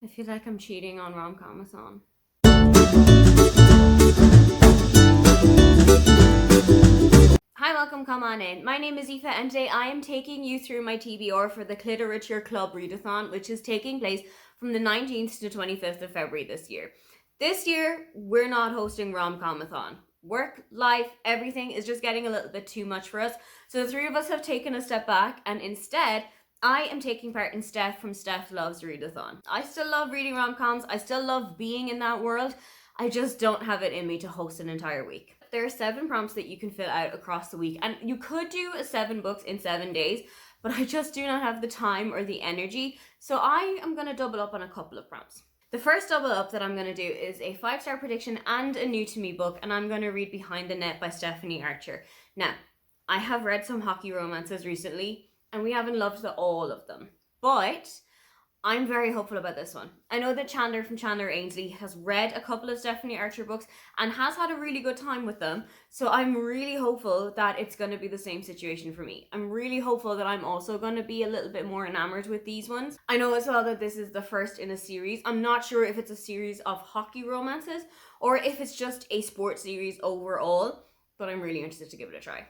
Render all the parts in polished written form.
I feel like I'm cheating on rom-comathon. Hi, welcome, come on in. My name is Aoife and today I am taking you through my TBR for the Cliterature Club Readathon, which is taking place from the 19th to 25th of February this year. This year, we're not hosting rom-comathon. Work, life, everything is just getting a little bit too much for us. So the three of us have taken a step back and instead, I am taking part in Steph from Steph Loves Readathon. I still love reading rom-coms. I still love being in that world. I just don't have it in me to host an entire week. There are 7 prompts that you can fill out across the week, and you could do 7 books in 7 days, but I just do not have the time or the energy, so I am going to double up on a couple of prompts. The first double up that I'm going to do is a 5-star prediction and a new to me book, and I'm going to read Behind the Net by Stephanie Archer. Now, I have read some hockey romances recently, and we haven't loved all of them, but I'm very hopeful about this one. I know that Chandler from Chandler Ainsley has read a couple of Stephanie Archer books and has had a really good time with them, so I'm really hopeful that it's going to be the same situation for me. I'm really hopeful that I'm also going to be a little bit more enamored with these ones. I know as well that this is the first in a series. I'm not sure if it's a series of hockey romances or if it's just a sports series overall, but I'm really interested to give it a try.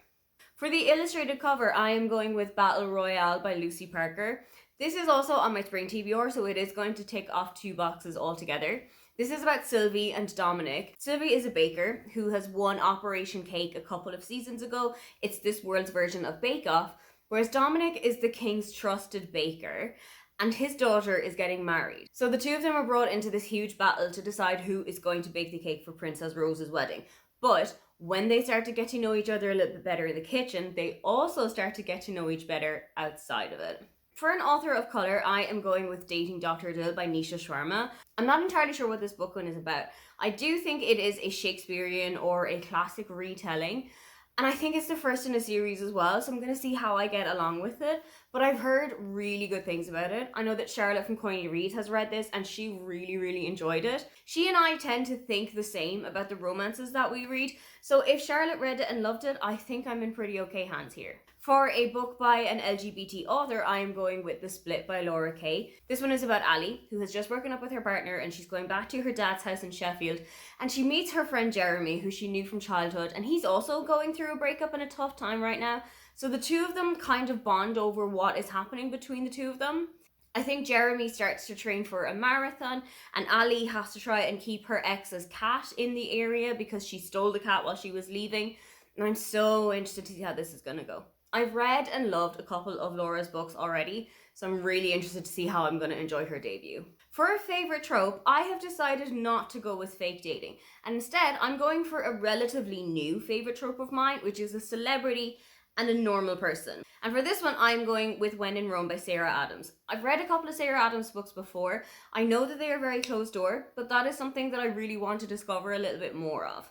For the illustrated cover, I am going with Battle Royale by Lucy Parker. This is also on my spring TBR, so it is going to tick off 2 boxes altogether. This is about Sylvie and Dominic. Sylvie is a baker who has won Operation Cake a couple of seasons ago. It's this world's version of Bake Off, whereas Dominic is the king's trusted baker, and his daughter is getting married. So the two of them are brought into this huge battle to decide who is going to bake the cake for Princess Rose's wedding. But when they start to get to know each other a little bit better in the kitchen, they also start to get to know each better outside of it. For an author of colour, I am going with Dating Dr. Dill by Nisha Sharma. I'm not entirely sure what this book one is about. I do think it is a Shakespearean or a classic retelling, and I think it's the first in a series as well, so I'm going to see how I get along with it. But I've heard really good things about it. I know that Charlotte from Coiny Read has read this and she really enjoyed it. She and I tend to think the same about the romances that we read, so if Charlotte read it and loved it, I think I'm in pretty okay hands here. For a book by an LGBT author, I am going with The Split by Laura Kay. This one is about Ali, who has just broken up with her partner and she's going back to her dad's house in Sheffield, and she meets her friend Jeremy, who she knew from childhood, and he's also going through a breakup and a tough time right now. So the two of them kind of bond over what is happening between the two of them. I think Jeremy starts to train for a marathon, and Ali has to try and keep her ex's cat in the area because she stole the cat while she was leaving, and I'm so interested to see how this is going to go. I've read and loved a couple of Laura's books already, so I'm really interested to see how I'm going to enjoy her debut. For a favourite trope, I have decided not to go with fake dating, and instead I'm going for a relatively new favourite trope of mine, which is a celebrity and a normal person. And for this one, I'm going with When in Rome by Sarah Adams. I've read a couple of Sarah Adams books before. I know that they are very closed door, but that is something that I really want to discover a little bit more of.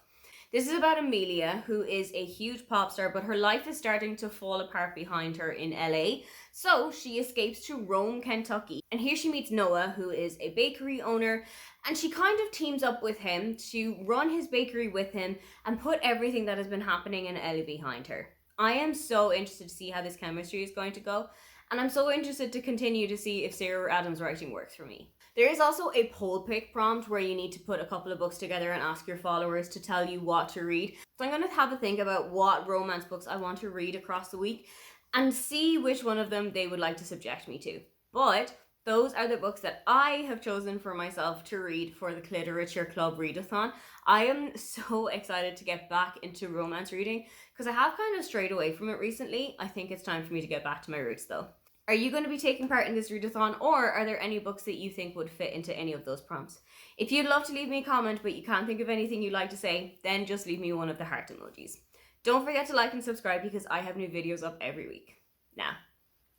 This is about Amelia, who is a huge pop star, but her life is starting to fall apart behind her in LA. So she escapes to Rome, Kentucky. And here she meets Noah, who is a bakery owner, and she kind of teams up with him to run his bakery with him and put everything that has been happening in LA behind her. I am so interested to see how this chemistry is going to go, and I'm so interested to continue to see if Sarah Adams' writing works for me. There is also a poll pick prompt where you need to put a couple of books together and ask your followers to tell you what to read. So I'm going to have a think about what romance books I want to read across the week and see which one of them they would like to subject me to. But those are the books that I have chosen for myself to read for the Cliterature Club Readathon. I am so excited to get back into romance reading because I have kind of strayed away from it recently. I think it's time for me to get back to my roots though. Are you going to be taking part in this readathon, or are there any books that you think would fit into any of those prompts? If you'd love to leave me a comment but you can't think of anything you'd like to say, then just leave me one of the heart emojis. Don't forget to like and subscribe because I have new videos up every week. Now,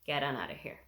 get on out of here.